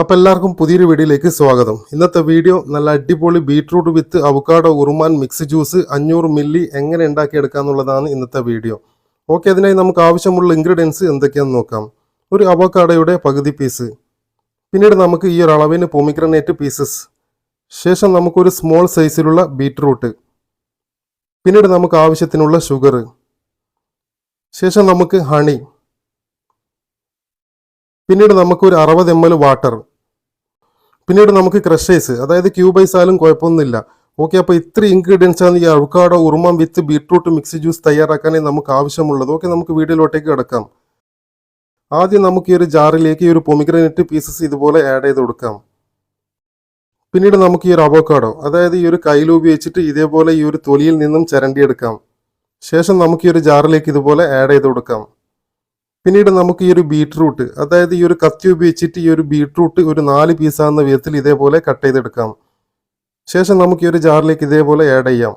അപ്പോൾ എല്ലാവർക്കും പുതിയൊരു വീഡിയോയിലേക്ക് സ്വാഗതം. ഇന്നത്തെ വീഡിയോ നല്ല അടിപൊളി ബീട്രൂട്ട് വിത്ത് അവക്കാഡോ ഉറുമാൻ മിക്സ് ജ്യൂസ് 500 മില്ലി എങ്ങനെ ഉണ്ടാക്കിയെടുക്കുക എന്നുള്ളതാണ് ഇന്നത്തെ വീഡിയോ. ഓക്കെ, അതിനായി നമുക്ക് ആവശ്യമുള്ള ഇൻഗ്രീഡിയൻസ് എന്തൊക്കെയാണെന്ന് നോക്കാം. ഒരു അവക്കാഡോയുടെ പകുതി പീസ്, പിന്നീട് നമുക്ക് ഈ ഒരു അളവിന് പൊമിഗ്രനേറ്റ് പീസസ്, ശേഷം നമുക്കൊരു സ്മോൾ സൈസിലുള്ള ബീട്രൂട്ട്, പിന്നീട് നമുക്ക് ആവശ്യത്തിനുള്ള ഷുഗർ, ശേഷം നമുക്ക് ഹണി, പിന്നീട് നമുക്കൊരു 60 ml വാട്ടർ, പിന്നീട് നമുക്ക് ക്രഷേഴ്സ്, അതായത് ക്യൂബൈസ് ആയാലും കുഴപ്പമൊന്നുമില്ല. ഓക്കെ, അപ്പോൾ ഇത്രയും ഇൻഗ്രീഡിയൻസ് ആണ് ഈ അവക്കാഡോ ഉറുമാൻ വിത്ത് ബീട്രൂട്ട് മിക്സ് ജ്യൂസ് തയ്യാറാക്കാനേ നമുക്ക് ആവശ്യമുള്ളത്. ഓക്കെ, നമുക്ക് വീഡിയോയിലോട്ടേക്ക് കിടക്കാം. ആദ്യം നമുക്ക് ഈ ഒരു ജാറിലേക്ക് ഈ ഒരു പൊമിഗ്രനേറ്റ് പീസസ് ഇതുപോലെ ആഡ് ചെയ്ത് കൊടുക്കാം. പിന്നീട് നമുക്ക് ഈ ഒരു അവക്കാഡോ, അതായത് ഈ ഒരു കയ്യിൽ ഉപയോഗിച്ചിട്ട് ഇതേപോലെ ഈ ഒരു തൊലിയിൽ നിന്നും ചിരണ്ടിയെടുക്കാം. ശേഷം നമുക്ക് ഈ ഒരു ജാറിലേക്ക് ഇതുപോലെ ആഡ് ചെയ്ത് കൊടുക്കാം. പിന്നീട് നമുക്ക് ഈ ഒരു ബീട്രൂട്ട്, അതായത് ഈ ഒരു കത്തി ഉപയോഗിച്ചിട്ട് ഈ ഒരു ബീട്രൂട്ട് ഒരു 4 പീസാകുന്ന വിധത്തിൽ ഇതേപോലെ കട്ട് ചെയ്തെടുക്കാം. ശേഷം നമുക്ക് ഈ ഒരു ജാറിലേക്ക് ഇതേപോലെ ആഡ് ചെയ്യാം.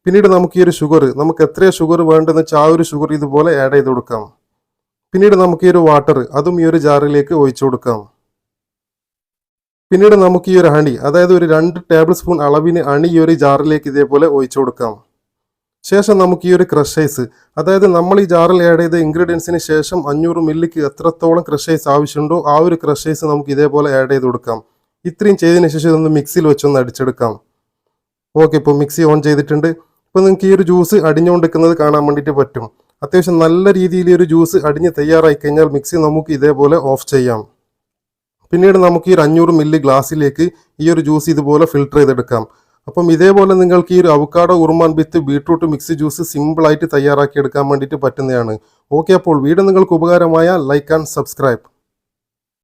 പിന്നീട് നമുക്ക് ഈ ഒരു ഷുഗർ, നമുക്ക് എത്രയോ ഷുഗർ വേണ്ടെന്ന് വെച്ചാൽ ആ ഒരു ഷുഗർ ഇതുപോലെ ആഡ് ചെയ്ത് കൊടുക്കാം. പിന്നീട് നമുക്ക് ഈ ഒരു വാട്ടർ, അതും ഈ ഒരു ജാറിലേക്ക് ഒഴിച്ചു കൊടുക്കാം. പിന്നീട് നമുക്ക് ഈ ഒരു ഹണി, അതായത് ഒരു 2 ടേബിൾ സ്പൂൺ അളവിന് ഹണി ഈ ഒരു ജാറിലേക്ക് ഇതേപോലെ ഒഴിച്ചു കൊടുക്കാം. ശേഷം നമുക്ക് ഈ ഒരു ക്രഷേഴ്സ്, അതായത് നമ്മൾ ഈ ജാറിൽ ആഡ് ചെയ്ത ഇൻഗ്രീഡിയൻസിന് ശേഷം 500 മില്ലിക്ക് എത്രത്തോളം ക്രഷേഴ്സ് ആവശ്യമുണ്ടോ ആ ഒരു ക്രഷേഴ്സ് നമുക്ക് ഇതേപോലെ ആഡ് ചെയ്ത് കൊടുക്കാം. ഇത്രയും ചെയ്തതിന് ശേഷം ഇതൊന്ന് മിക്സിയിൽ വെച്ചൊന്ന് അടിച്ചെടുക്കാം. ഓക്കെ, ഇപ്പോൾ മിക്സി ഓൺ ചെയ്തിട്ടുണ്ട്. ഇപ്പോൾ നിങ്ങൾക്ക് ഈ ഒരു ജ്യൂസ് അടിഞ്ഞുകൊണ്ടിരിക്കുന്നത് കാണാൻ വേണ്ടിയിട്ട് പറ്റും. അത്യാവശ്യം നല്ല രീതിയിൽ ഈ ഒരു ജ്യൂസ് അടിഞ്ഞ് തയ്യാറായി കഴിഞ്ഞാൽ മിക്സി നമുക്ക് ഇതേപോലെ ഓഫ് ചെയ്യാം. പിന്നീട് നമുക്ക് ഈ 500 മില്ലി ഗ്ലാസ്സിലേക്ക് ഈ ഒരു ജ്യൂസ് ഇതുപോലെ ഫിൽട്ടർ ചെയ്തെടുക്കാം. അപ്പം ഇതേപോലെ നിങ്ങൾക്ക് ഈ ഒരു അവക്കാഡോ ഉറുമാൻ വിത്ത് ബീട്രൂട്ട് മിക്സ് ജ്യൂസ് സിമ്പിളായിട്ട് തയ്യാറാക്കി എടുക്കാൻ വേണ്ടിയിട്ട് പറ്റുന്നതാണ്. ഓക്കെ, അപ്പോൾ വീഡിയോ നിങ്ങൾക്ക് ഉപകാരമായ ലൈക്ക് ആൻഡ് സബ്സ്ക്രൈബ്.